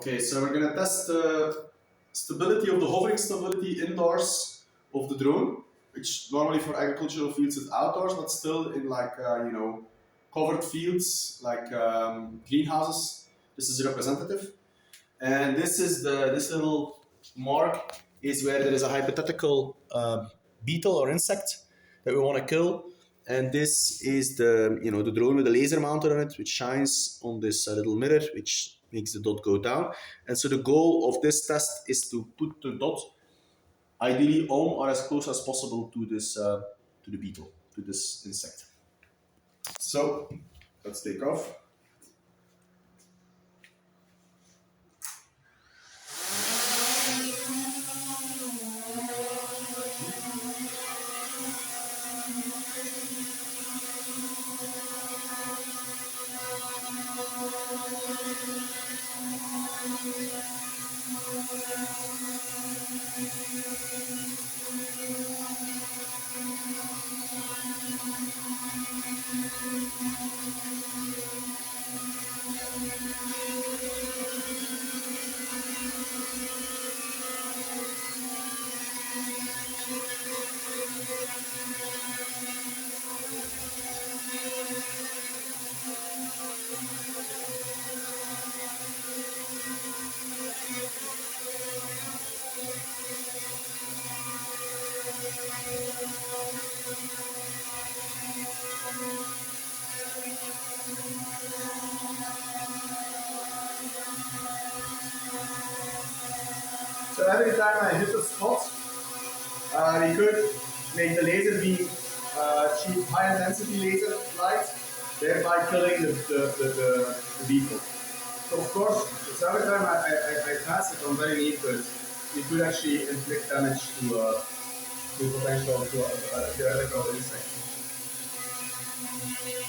Okay, so we're gonna test the stability of the hovering stability indoors of the drone, which normally for agricultural fields is outdoors, but still in like covered fields like greenhouses. This is representative, and this little mark is where there is a hypothetical beetle or insect that we want to kill. And this is the drone with a laser mounted on it, which shines on this little mirror, which makes the dot go down. And so the goal of this test is to put the dot ideally on or as close as possible to this to the beetle, to this insect. So let's take off. So every time I hit the spot, we could make the laser beam achieve high intensity laser light, thereby killing the beetle. So of course, so every time I pass it on very near it, you could actually inflict damage to potential theoretical insect.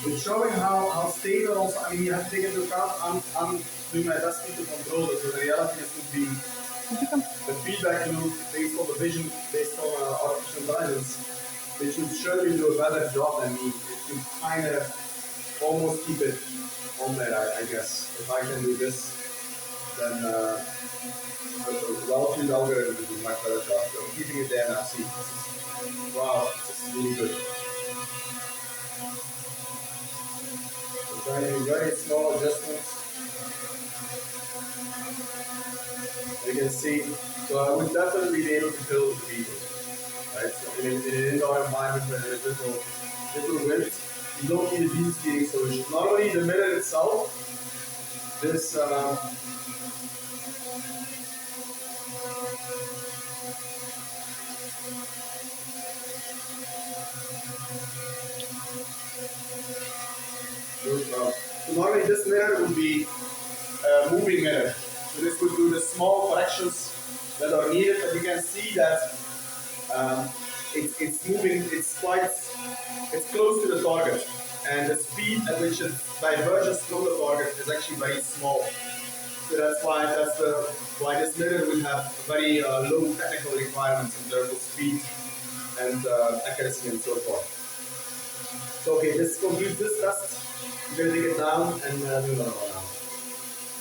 It's showing how stable also, I mean, you have to take into account, I'm doing my best to control it, so the reality is to be the feedback loop based on the vision, based on artificial intelligence, they should surely do a better job than me. It should kind of almost keep it on there, I guess. If I can do this, then the well-tuned algorithm will do a much better job. So I'm keeping it there now, see. Wow, this is really good. So trying to do very small adjustments. You can see, so I would definitely be able to kill the beetle. Right? So in an indoor environment where there's little wind, you don't need a beam steering solution. Not only the mirror itself, this so normally this mirror would be a moving mirror. So this would do the small corrections that are needed, but you can see that it's moving, it's close to the target, and the speed at which it diverges from the target is actually very small. So that's why this mirror will have very low technical requirements in terms of speed and accuracy and so forth. So okay, this concludes this test. We're going to take it down and do another one.